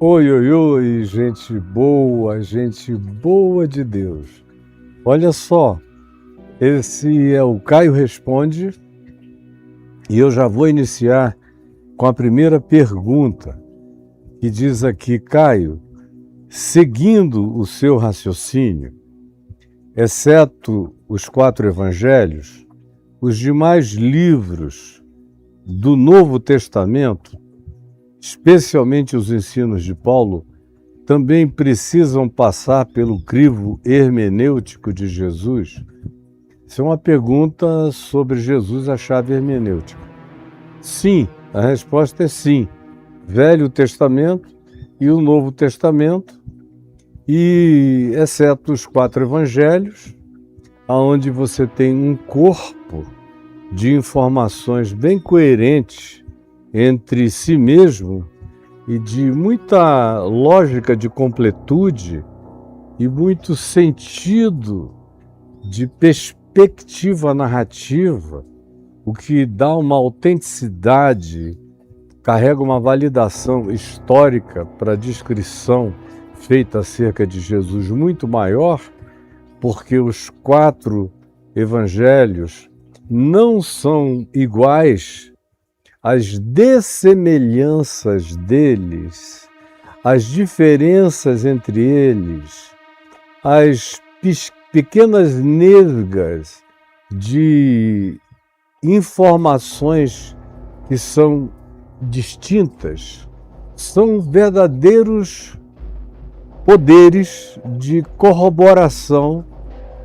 Oi, oi, oi, gente boa de Deus. Olha só, esse é o Caio Responde e eu já vou iniciar com a primeira pergunta, que diz aqui: Caio, seguindo o seu raciocínio, exceto os 4 evangelhos, os demais livros do Novo Testamento, especialmente os ensinos de Paulo, também precisam passar pelo crivo hermenêutico de Jesus? Isso é uma pergunta sobre Jesus, a chave hermenêutica. Sim, a resposta é sim. Velho Testamento e o Novo Testamento, e exceto os 4 evangelhos, onde você tem um corpo de informações bem coerentes entre si mesmo e de muita lógica de completude e muito sentido de perspectiva narrativa, o que dá uma autenticidade, carrega uma validação histórica para a descrição feita acerca de Jesus muito maior, porque os 4 evangelhos não são iguais. As dessemelhanças deles, as diferenças entre eles, as pequenas nesgas de informações que são distintas, são verdadeiros poderes de corroboração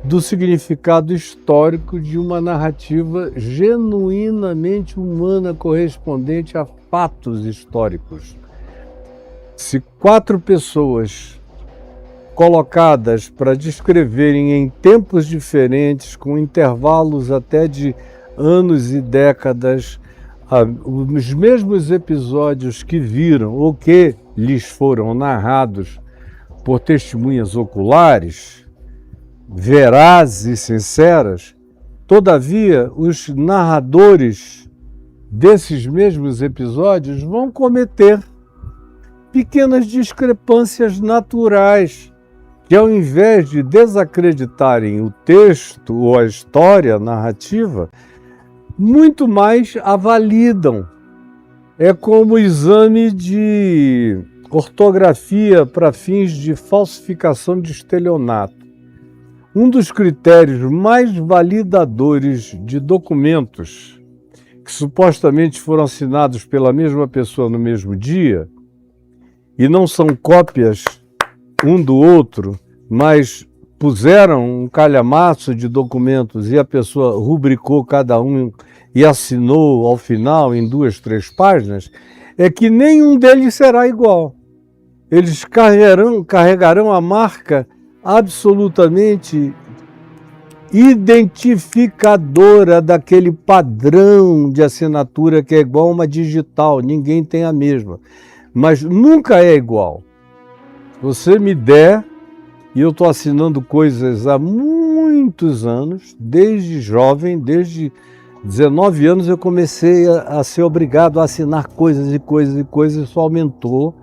do significado histórico de uma narrativa genuinamente humana correspondente a fatos históricos. Se 4 pessoas colocadas para descreverem em tempos diferentes, com intervalos até de anos e décadas, os mesmos episódios que viram ou que lhes foram narrados por testemunhas oculares, verazes e sinceras, todavia os narradores desses mesmos episódios vão cometer pequenas discrepâncias naturais que, ao invés de desacreditarem o texto ou a história narrativa, muito mais a validam. É como o exame de ortografia para fins de falsificação de estelionato. Um dos critérios mais validadores de documentos que supostamente foram assinados pela mesma pessoa no mesmo dia e não são cópias um do outro, mas puseram um calhamaço de documentos e a pessoa rubricou cada um e assinou ao final em 2, 3 páginas, é que nenhum deles será igual. Eles carregarão a marca absolutamente identificadora daquele padrão de assinatura que é igual a uma digital, ninguém tem a mesma, mas nunca é igual. Você me der, e eu estou assinando coisas há muitos anos, desde jovem, desde 19 anos eu comecei a ser obrigado a assinar coisas e coisas e coisas, isso aumentou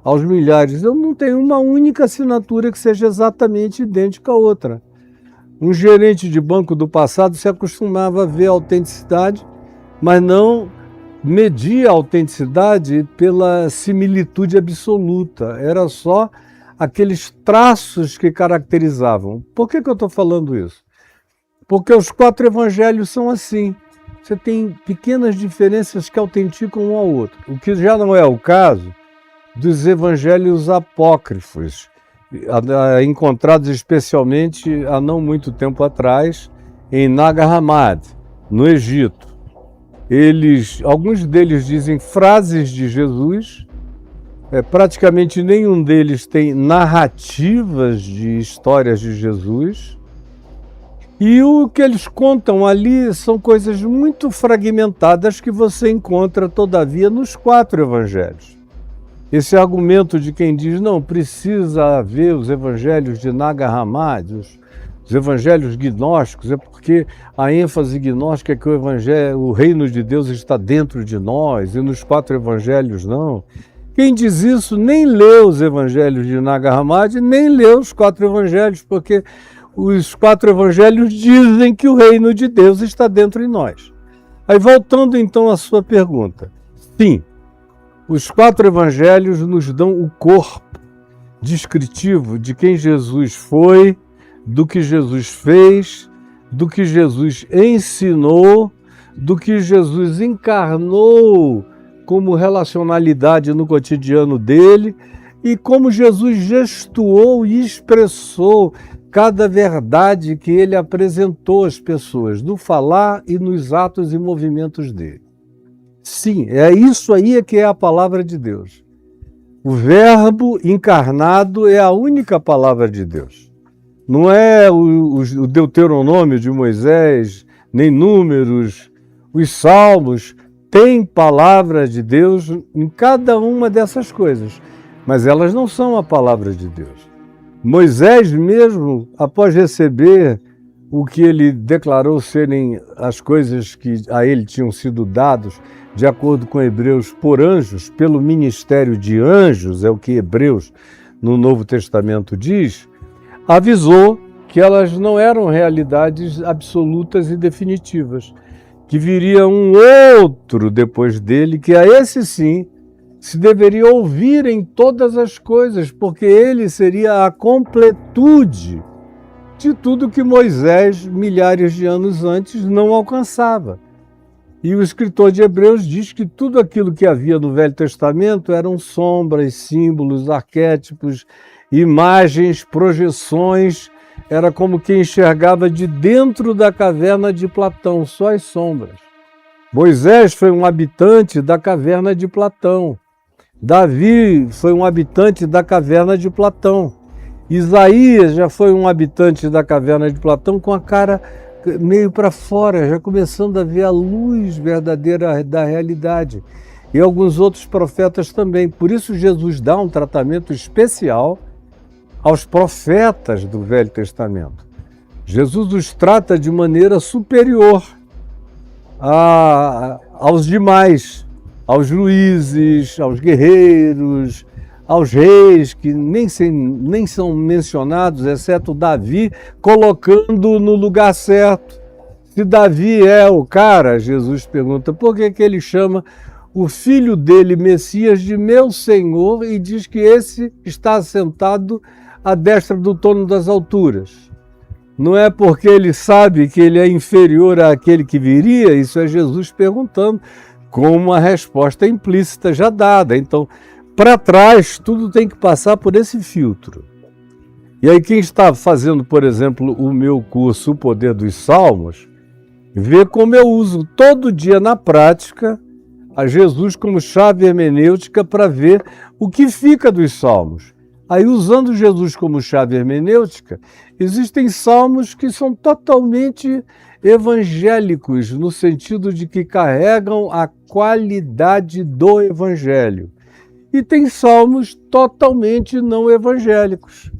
aos milhares. Eu não tenho uma única assinatura que seja exatamente idêntica à outra. Um gerente de banco do passado se acostumava a ver a autenticidade, mas não media a autenticidade pela similitude absoluta. Era só aqueles traços que caracterizavam. Por que eu estou falando isso? Porque os 4 evangelhos são assim. Você tem pequenas diferenças que autenticam um ao outro. O que já não é o caso dos evangelhos apócrifos, encontrados especialmente há não muito tempo atrás em Nag Hammadi, no Egito. Alguns deles dizem frases de Jesus, praticamente nenhum deles tem narrativas de histórias de Jesus, e o que eles contam ali são coisas muito fragmentadas que você encontra, todavia, nos 4 evangelhos. Esse argumento de quem diz, não, precisa haver os evangelhos de Nag Hammadi, os evangelhos gnósticos, é porque a ênfase gnóstica é que o reino de Deus está dentro de nós, e nos 4 evangelhos não. Quem diz isso nem lê os evangelhos de Nag Hammadi, nem lê os 4 evangelhos, porque os 4 evangelhos dizem que o reino de Deus está dentro de nós. Aí, voltando então à sua pergunta, sim, os 4 evangelhos nos dão o corpo descritivo de quem Jesus foi, do que Jesus fez, do que Jesus ensinou, do que Jesus encarnou como relacionalidade no cotidiano dele e como Jesus gestuou e expressou cada verdade que ele apresentou às pessoas, no falar e nos atos e movimentos dele. Sim, é isso aí que é a palavra de Deus. O Verbo encarnado é a única palavra de Deus. Não é o Deuteronômio de Moisés, nem Números, os Salmos. Tem palavra de Deus em cada uma dessas coisas, mas elas não são a palavra de Deus. Moisés mesmo, após receber o que ele declarou serem as coisas que a ele tinham sido dados, de acordo com Hebreus, por anjos, pelo ministério de anjos, é o que Hebreus no Novo Testamento diz, avisou que elas não eram realidades absolutas e definitivas, que viria um outro depois dele, que a esse sim se deveria ouvir em todas as coisas, porque ele seria a completude de tudo que Moisés, milhares de anos antes, não alcançava. E o escritor de Hebreus diz que tudo aquilo que havia no Velho Testamento eram sombras, símbolos, arquétipos, imagens, projeções. Era como quem enxergava de dentro da caverna de Platão, só as sombras. Moisés foi um habitante da caverna de Platão. Davi foi um habitante da caverna de Platão. Isaías já foi um habitante da caverna de Platão com a cara meio para fora, já começando a ver a luz verdadeira da realidade. E alguns outros profetas também. Por isso Jesus dá um tratamento especial aos profetas do Velho Testamento. Jesus os trata de maneira superior aos demais, aos juízes, aos guerreiros, aos reis, que nem são mencionados, exceto Davi, colocando no lugar certo. Se Davi é o cara, Jesus pergunta, por que ele chama o filho dele, Messias, de meu Senhor, e diz que esse está assentado à destra do trono das alturas? Não é porque ele sabe que ele é inferior àquele que viria? Isso é Jesus perguntando, com uma resposta implícita já dada. Então, para trás, tudo tem que passar por esse filtro. E aí quem está fazendo, por exemplo, o meu curso O Poder dos Salmos, vê como eu uso todo dia na prática a Jesus como chave hermenêutica para ver o que fica dos salmos. Aí, usando Jesus como chave hermenêutica, existem salmos que são totalmente evangélicos, no sentido de que carregam a qualidade do evangelho. E tem salmos totalmente não evangélicos.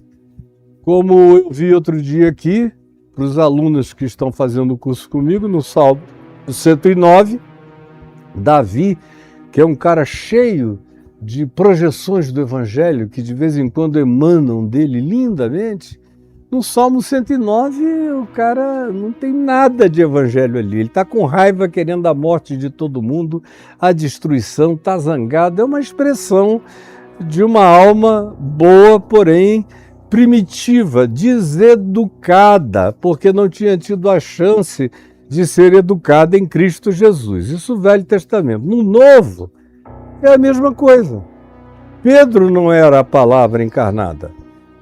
Como eu vi outro dia aqui, para os alunos que estão fazendo o curso comigo, no Salmo 109, Davi, que é um cara cheio de projeções do Evangelho, que de vez em quando emanam dele lindamente, no Salmo 109 o cara não tem nada de Evangelho ali. Ele está com raiva, querendo a morte de todo mundo, a destruição, está zangado. É uma expressão de uma alma boa, porém primitiva, deseducada, porque não tinha tido a chance de ser educada em Cristo Jesus. Isso no Velho Testamento. No Novo, é a mesma coisa. Pedro não era a palavra encarnada.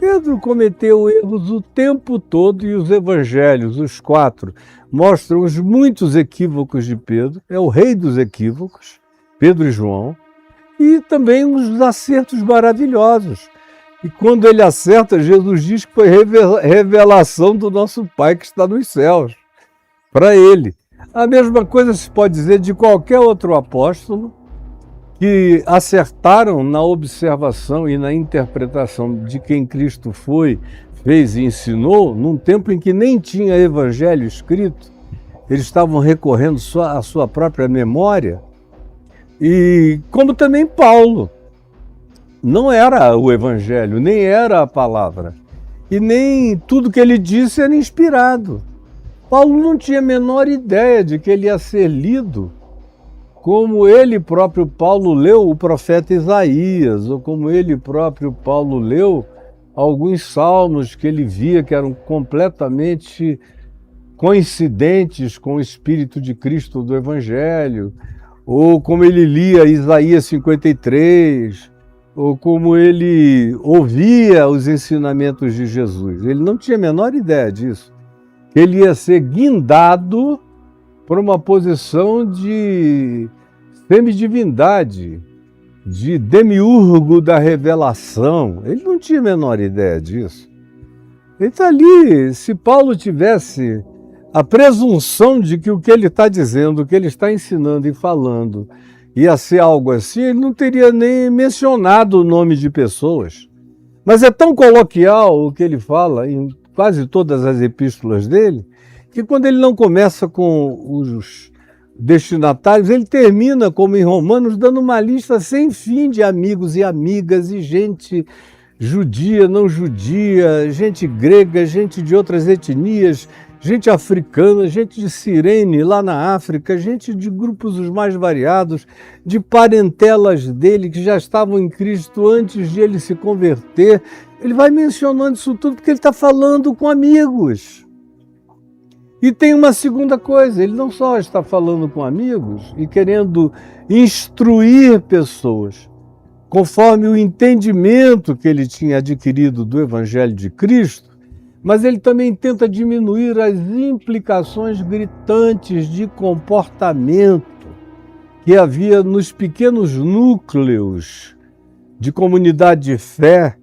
Pedro cometeu erros o tempo todo e os evangelhos, os 4, mostram os muitos equívocos de Pedro. É o rei dos equívocos, Pedro e João, e também os acertos maravilhosos. E quando ele acerta, Jesus diz que foi revelação do nosso Pai que está nos céus, para ele. A mesma coisa se pode dizer de qualquer outro apóstolo que acertaram na observação e na interpretação de quem Cristo foi, fez e ensinou, num tempo em que nem tinha evangelho escrito, eles estavam recorrendo só à sua própria memória, e como também Paulo. não era o Evangelho, nem era a palavra. E nem tudo que ele disse era inspirado. Paulo não tinha a menor ideia de que ele ia ser lido como ele próprio Paulo leu o profeta Isaías, ou como ele próprio Paulo leu alguns salmos que ele via que eram completamente coincidentes com o Espírito de Cristo do Evangelho, ou como ele lia Isaías 53, ou como ele ouvia os ensinamentos de Jesus. Ele não tinha a menor ideia disso. Ele ia ser guindado por uma posição de semidivindade, de demiurgo da revelação. Ele não tinha a menor ideia disso. Ele está ali, se Paulo tivesse a presunção de que o que ele está dizendo, o que ele está ensinando e falando ia ser algo assim, ele não teria nem mencionado o nome de pessoas. Mas é tão coloquial o que ele fala em quase todas as epístolas dele, que quando ele não começa com os destinatários, ele termina, como em Romanos, dando uma lista sem fim de amigos e amigas e gente judia, não judia, gente grega, gente de outras etnias, gente africana, gente de Cirene, lá na África, gente de grupos os mais variados, de parentelas dele que já estavam em Cristo antes de ele se converter. Ele vai mencionando isso tudo porque ele está falando com amigos. E tem uma segunda coisa, ele não só está falando com amigos e querendo instruir pessoas, conforme o entendimento que ele tinha adquirido do Evangelho de Cristo, mas ele também tenta diminuir as implicações gritantes de comportamento que havia nos pequenos núcleos de comunidade de fé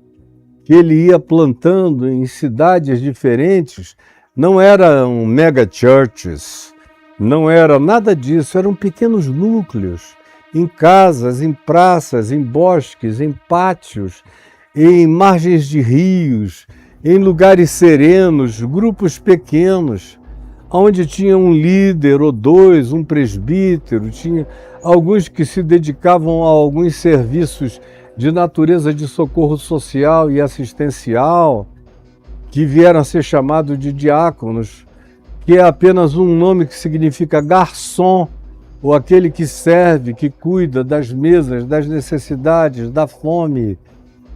que ele ia plantando em cidades diferentes. Não eram mega churches, não era nada disso, eram pequenos núcleos, em casas, em praças, em bosques, em pátios, em margens de rios, em lugares serenos, grupos pequenos, onde tinha um líder ou dois, um presbítero, tinha alguns que se dedicavam a alguns serviços de natureza de socorro social e assistencial, que vieram a ser chamados de diáconos, que é apenas um nome que significa garçom, ou aquele que serve, que cuida das mesas, das necessidades, da fome,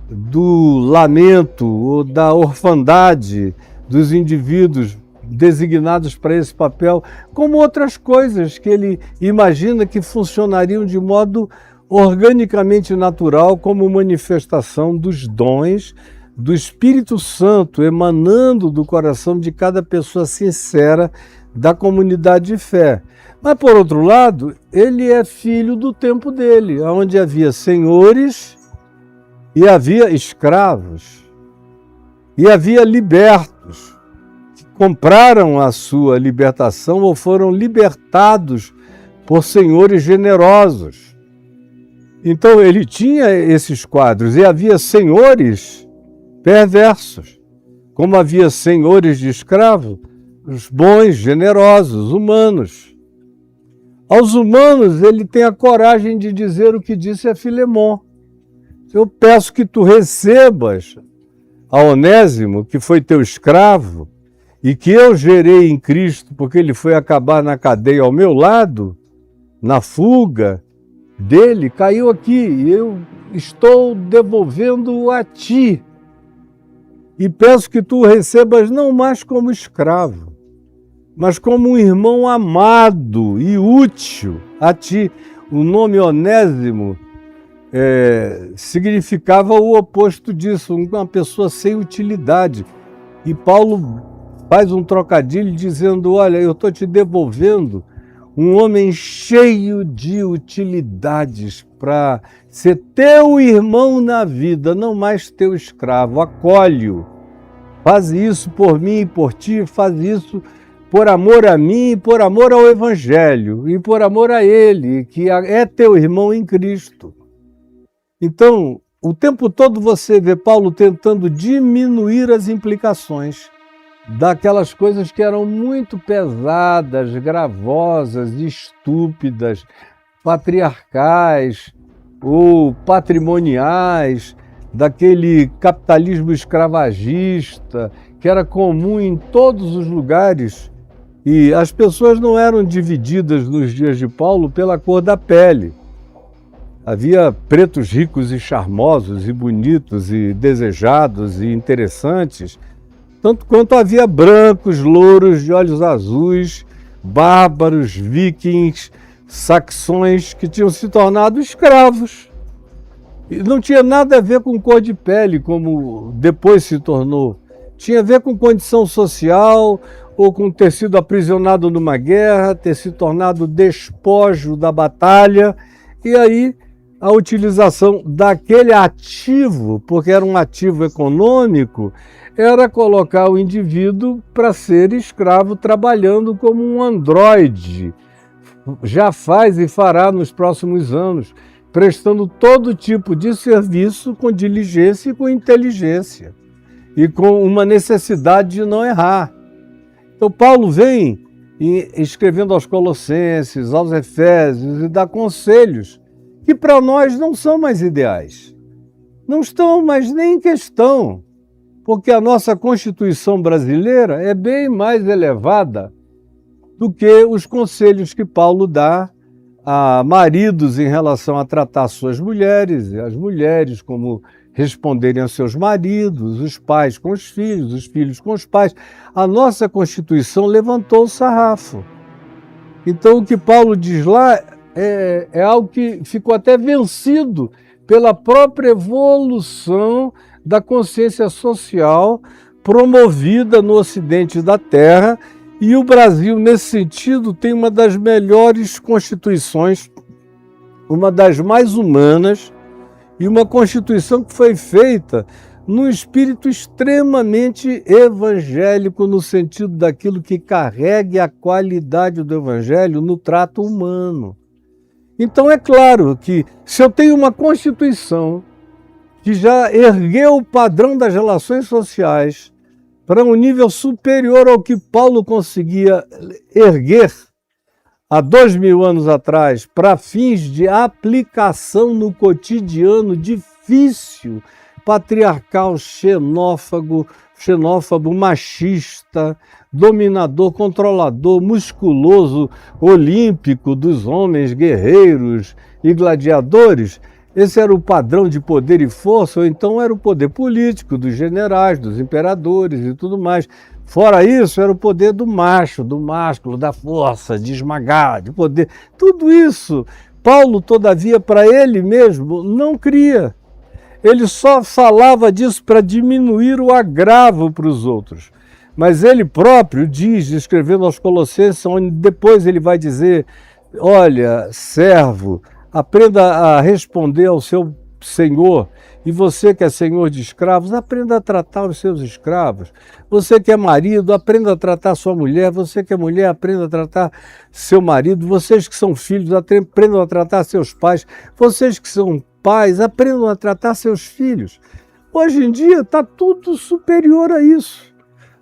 do lamento ou da orfandade dos indivíduos designados para esse papel, como outras coisas que ele imagina que funcionariam de modo organicamente natural, como manifestação dos dons do Espírito Santo emanando do coração de cada pessoa sincera da comunidade de fé. Mas, por outro lado, ele é filho do tempo dele, onde havia senhores e havia escravos e havia libertos que compraram a sua libertação ou foram libertados por senhores generosos. Então ele tinha esses quadros e havia senhores perversos, como havia senhores de escravos, os bons, generosos, humanos. Aos humanos ele tem a coragem de dizer o que disse a Filemon: eu peço que tu recebas a Onésimo, que foi teu escravo, e que eu gerei em Cristo, porque ele foi acabar na cadeia ao meu lado, na fuga dele, caiu aqui, e eu estou devolvendo a ti. E peço que tu o recebas não mais como escravo, mas como um irmão amado e útil a ti. O nome Onésimo significava o oposto disso, uma pessoa sem utilidade. E Paulo faz um trocadilho dizendo: olha, eu estou te devolvendo um homem cheio de utilidades para ser teu irmão na vida, não mais teu escravo. Acolhe-o. Faz isso por mim e por ti, faz isso por amor a mim, por amor ao Evangelho e por amor a ele, que é teu irmão em Cristo. Então, o tempo todo você vê Paulo tentando diminuir as implicações daquelas coisas que eram muito pesadas, gravosas, estúpidas, patriarcais, ou patrimoniais, daquele capitalismo escravagista que era comum em todos os lugares. E as pessoas não eram divididas nos dias de Paulo pela cor da pele. Havia pretos ricos e charmosos e bonitos e desejados e interessantes, tanto quanto havia brancos, louros, de olhos azuis, bárbaros, vikings, saxões que tinham se tornado escravos. E não tinha nada a ver com cor de pele, como depois se tornou. Tinha a ver com condição social, ou com ter sido aprisionado numa guerra, ter se tornado despojo da batalha, e aí a utilização daquele ativo, porque era um ativo econômico, era colocar o indivíduo para ser escravo trabalhando como um androide. Já faz e fará nos próximos anos, prestando todo tipo de serviço com diligência e com inteligência, e com uma necessidade de não errar. Então Paulo vem escrevendo aos Colossenses, aos Efésios, e dá conselhos que para nós não são mais ideais. Não estão mais nem em questão, porque a nossa Constituição brasileira é bem mais elevada do que os conselhos que Paulo dá a maridos em relação a tratar suas mulheres, e as mulheres como responderem aos seus maridos, os pais com os filhos com os pais. A nossa Constituição levantou o sarrafo. Então o que Paulo diz lá é algo que ficou até vencido pela própria evolução da consciência social promovida no Ocidente da Terra, e o Brasil, nesse sentido, tem uma das melhores constituições, uma das mais humanas, e uma Constituição que foi feita num espírito extremamente evangélico, no sentido daquilo que carregue a qualidade do Evangelho no trato humano. Então é claro que se eu tenho uma Constituição que já ergueu o padrão das relações sociais para um nível superior ao que Paulo conseguia erguer há 2000 anos atrás, para fins de aplicação no cotidiano difícil, patriarcal, xenófobo, machista, dominador, controlador, musculoso, olímpico dos homens guerreiros e gladiadores. Esse era o padrão de poder e força, ou então era o poder político dos generais, dos imperadores e tudo mais. Fora isso, era o poder do macho, do másculo, da força, de esmagar, de poder. Tudo isso, Paulo, todavia, para ele mesmo, não cria. Ele só falava disso para diminuir o agravo para os outros. Mas ele próprio diz, escrevendo aos Colossenses, onde depois ele vai dizer: olha, servo, aprenda a responder ao seu senhor, e você que é senhor de escravos, aprenda a tratar os seus escravos. Você que é marido, aprenda a tratar sua mulher. Você que é mulher, aprenda a tratar seu marido. Vocês que são filhos, aprendam a tratar seus pais. Vocês que são pais, aprendam a tratar seus filhos. Hoje em dia está tudo superior a isso,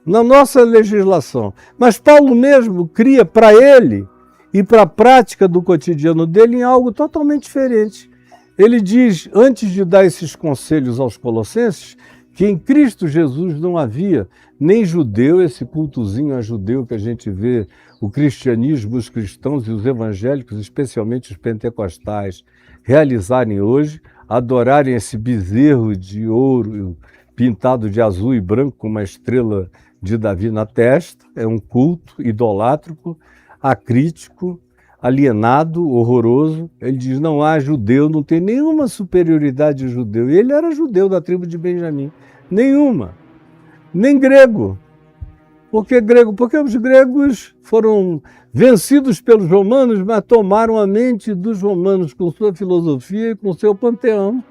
na nossa legislação. Mas Paulo mesmo cria para ele e para a prática do cotidiano dele em algo totalmente diferente. Ele diz, antes de dar esses conselhos aos Colossenses, que em Cristo Jesus não havia nem judeu, esse cultozinho a judeu que a gente vê, o cristianismo, os cristãos e os evangélicos, especialmente os pentecostais, realizarem hoje, adorarem esse bezerro de ouro pintado de azul e branco com uma estrela de Davi na testa. É um culto idolátrico, acrítico, alienado, horroroso. Ele diz, não há judeu, não tem nenhuma superioridade de judeu. E ele era judeu da tribo de Benjamim. Nenhuma. Nem grego. Por que grego? Porque os gregos foram vencidos pelos romanos, mas tomaram a mente dos romanos com sua filosofia e com seu panteão.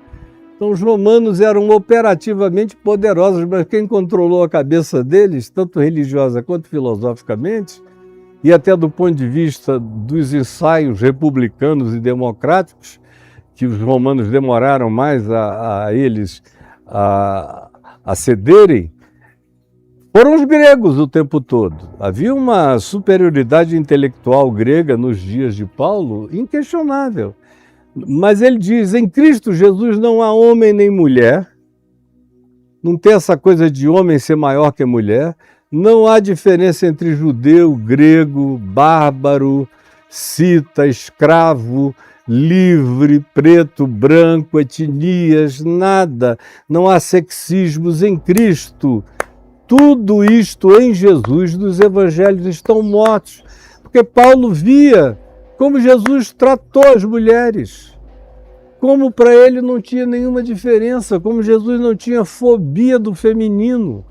Então os romanos eram operativamente poderosos, mas quem controlou a cabeça deles, tanto religiosa quanto filosoficamente, e até do ponto de vista dos ensaios republicanos e democráticos, que os romanos demoraram mais a eles a cederem, foram os gregos o tempo todo. Havia uma superioridade intelectual grega nos dias de Paulo inquestionável. Mas ele diz, em Cristo Jesus não há homem nem mulher, não tem essa coisa de homem ser maior que mulher, não há diferença entre judeu, grego, bárbaro, cita, escravo, livre, preto, branco, etnias, nada. Não há sexismos em Cristo. Tudo isto em Jesus dos evangelhos estão mortos. Porque Paulo via como Jesus tratou as mulheres. Como para ele não tinha nenhuma diferença, como Jesus não tinha fobia do feminino.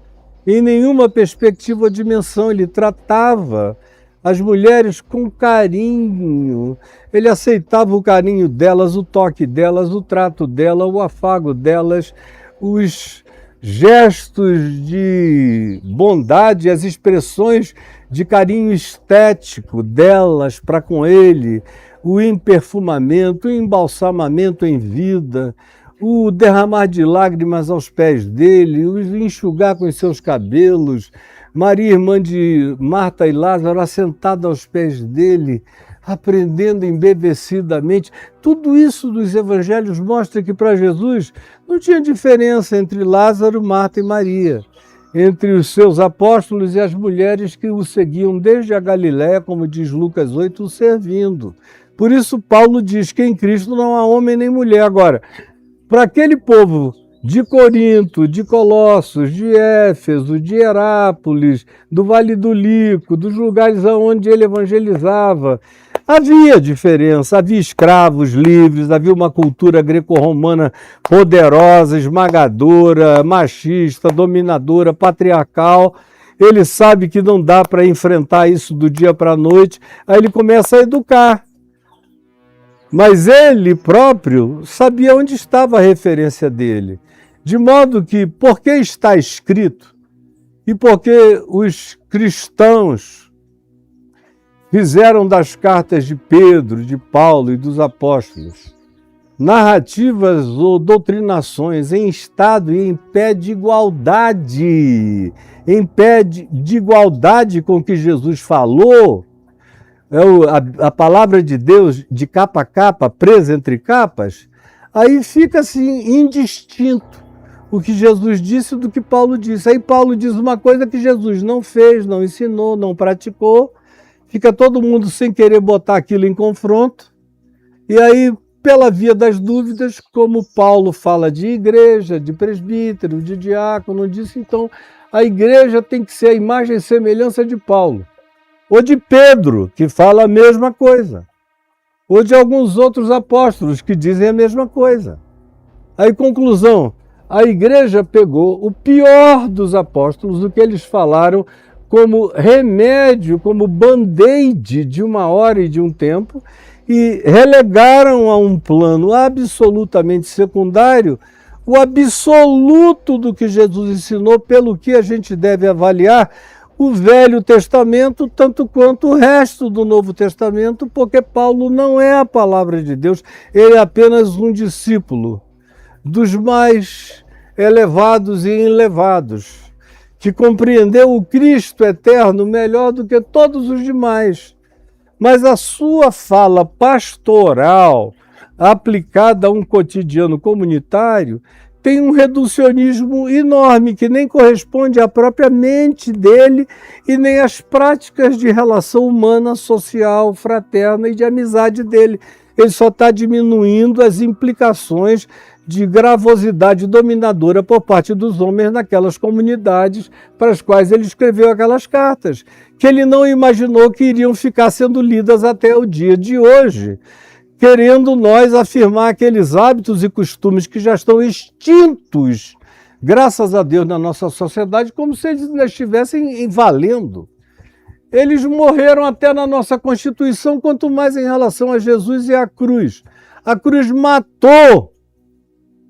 Em nenhuma perspectiva ou dimensão, ele tratava as mulheres com carinho. Ele aceitava o carinho delas, o toque delas, o trato delas, o afago delas, os gestos de bondade, as expressões de carinho estético delas para com ele, o emperfumamento, o embalsamamento em vida, o derramar de lágrimas aos pés dele, o enxugar com os seus cabelos, Maria, irmã de Marta e Lázaro, assentada aos pés dele, aprendendo embebecidamente. Tudo isso dos evangelhos mostra que para Jesus não tinha diferença entre Lázaro, Marta e Maria, entre os seus apóstolos e as mulheres que o seguiam desde a Galiléia, como diz Lucas 8, o servindo. Por isso Paulo diz que em Cristo não há homem nem mulher. Agora, para aquele povo de Corinto, de Colossos, de Éfeso, de Herápolis, do Vale do Lico, dos lugares onde ele evangelizava, havia diferença, havia escravos livres, havia uma cultura greco-romana poderosa, esmagadora, machista, dominadora, patriarcal. Ele sabe que não dá para enfrentar isso do dia para a noite, aí ele começa a educar. Mas ele próprio sabia onde estava a referência dele. De modo que, porque está escrito, e porque os cristãos fizeram das cartas de Pedro, de Paulo e dos apóstolos narrativas ou doutrinações em estado e em pé de igualdade, com o que Jesus falou, a palavra de Deus de capa a capa, presa entre capas, aí fica assim indistinto o que Jesus disse do que Paulo disse. Aí Paulo diz uma coisa que Jesus não fez, não ensinou, não praticou, fica todo mundo sem querer botar aquilo em confronto, e aí, pela via das dúvidas, como Paulo fala de igreja, de presbítero, de diácono, disse, então a igreja tem que ser a imagem e semelhança de Paulo. Ou de Pedro, que fala a mesma coisa. Ou de alguns outros apóstolos que dizem a mesma coisa. Aí, conclusão, a igreja pegou o pior dos apóstolos, o que eles falaram como remédio, como band-aid de uma hora e de um tempo, e relegaram a um plano absolutamente secundário o absoluto do que Jesus ensinou, pelo que a gente deve avaliar o Velho Testamento, tanto quanto o resto do Novo Testamento, porque Paulo não é a palavra de Deus, ele é apenas um discípulo dos mais elevados e enlevados, que compreendeu o Cristo eterno melhor do que todos os demais. Mas a sua fala pastoral, aplicada a um cotidiano comunitário, tem um reducionismo enorme, que nem corresponde à própria mente dele e nem às práticas de relação humana, social, fraterna e de amizade dele. Ele só está diminuindo as implicações de gravosidade dominadora por parte dos homens naquelas comunidades para as quais ele escreveu aquelas cartas, que ele não imaginou que iriam ficar sendo lidas até o dia de hoje, querendo nós afirmar aqueles hábitos e costumes que já estão extintos, graças a Deus, na nossa sociedade, como se eles ainda estivessem valendo. Eles morreram até na nossa Constituição, quanto mais em relação a Jesus e à cruz. A cruz matou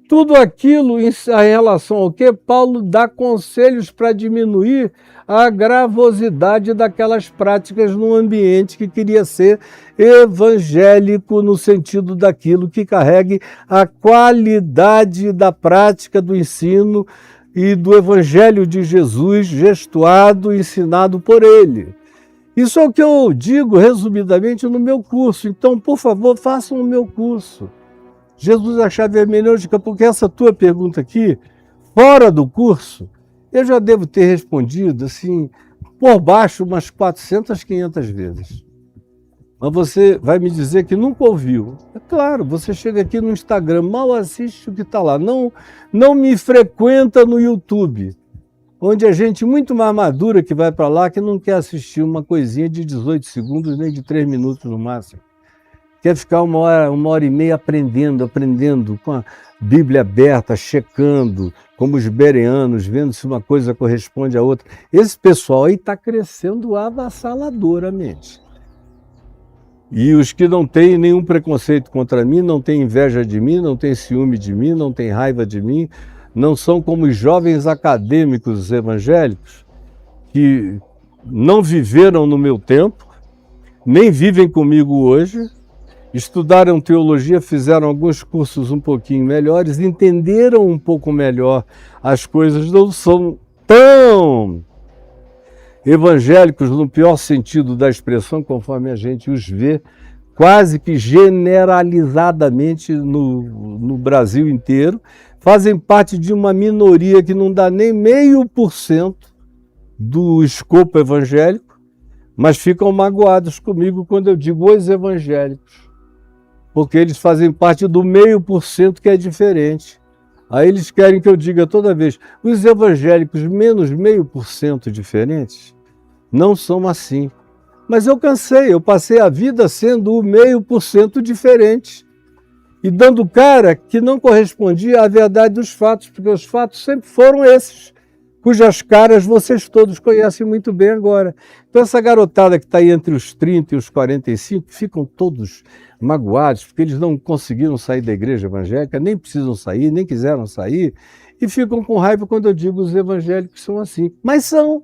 tudo aquilo em relação ao que Paulo dá conselhos para diminuir a gravosidade daquelas práticas num ambiente que queria ser evangélico, no sentido daquilo que carregue a qualidade da prática do ensino e do evangelho de Jesus, gestuado e ensinado por ele. Isso é o que eu digo resumidamente no meu curso. Então, por favor, façam o meu curso. Jesus a chave hermenêutica, porque essa tua pergunta aqui, fora do curso, eu já devo ter respondido, assim, por baixo, umas 400, 500 vezes. Mas você vai me dizer que nunca ouviu. É claro, você chega aqui no Instagram, mal assiste o que está lá. Não me frequenta no YouTube, onde a gente muito mais madura que vai para lá, que não quer assistir uma coisinha de 18 segundos, nem de 3 minutos no máximo. Quer ficar uma hora e meia aprendendo com a Bíblia aberta, checando, como os bereanos, vendo se uma coisa corresponde à outra. Esse pessoal aí está crescendo avassaladoramente. E os que não têm nenhum preconceito contra mim, não têm inveja de mim, não têm ciúme de mim, não têm raiva de mim, não são como os jovens acadêmicos evangélicos que não viveram no meu tempo, nem vivem comigo hoje, estudaram teologia, fizeram alguns cursos um pouquinho melhores, entenderam um pouco melhor as coisas, não são tão evangélicos no pior sentido da expressão, conforme a gente os vê, quase que generalizadamente no Brasil inteiro, fazem parte de uma minoria que não dá nem 0,5% do escopo evangélico, mas ficam magoados comigo quando eu digo os evangélicos, porque eles fazem parte do 0,5% que é diferente. Aí eles querem que eu diga toda vez, os evangélicos menos 0,5% diferentes não são assim. Mas eu cansei, eu passei a vida sendo o 0,5% diferente e dando cara que não correspondia à verdade dos fatos, porque os fatos sempre foram esses, cujas caras vocês todos conhecem muito bem agora. Então essa garotada que está aí entre os 30 e os 45 ficam todos magoados, porque eles não conseguiram sair da igreja evangélica, nem precisam sair, nem quiseram sair, e ficam com raiva quando eu digo os evangélicos são assim. Mas são.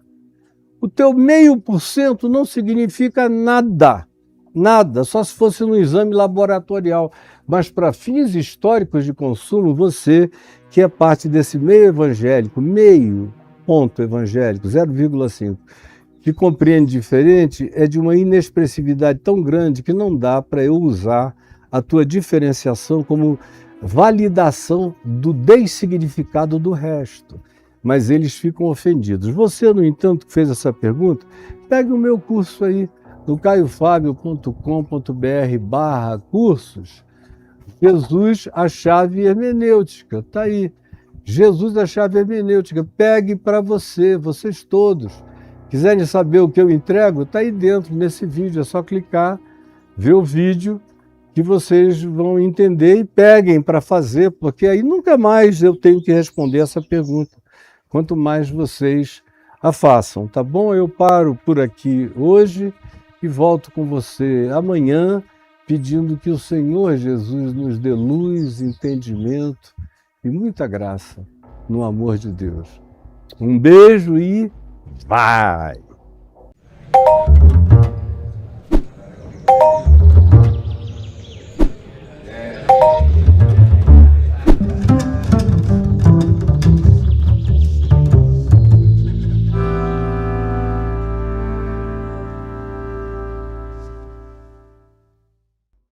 O teu 0,5% não significa nada, nada, só se fosse no exame laboratorial. Mas para fins históricos de consumo, você, que é parte desse meio evangélico, meio ponto evangélico, 0,5%, que compreende diferente, é de uma inexpressividade tão grande que não dá para eu usar a tua diferenciação como validação do dessignificado do resto. Mas eles ficam ofendidos. Você, no entanto, que fez essa pergunta, pegue o meu curso aí no caiofabio.com.br/cursos. Jesus, a chave hermenêutica. Está aí. Jesus, a chave hermenêutica. Pegue para você, vocês todos. Quiserem saber o que eu entrego, está aí dentro, nesse vídeo. É só clicar, ver o vídeo, que vocês vão entender e peguem para fazer, porque aí nunca mais eu tenho que responder essa pergunta. Quanto mais vocês a façam, tá bom? Eu paro por aqui hoje e volto com você amanhã, pedindo que o Senhor Jesus nos dê luz, entendimento e muita graça no amor de Deus. Um beijo e vai!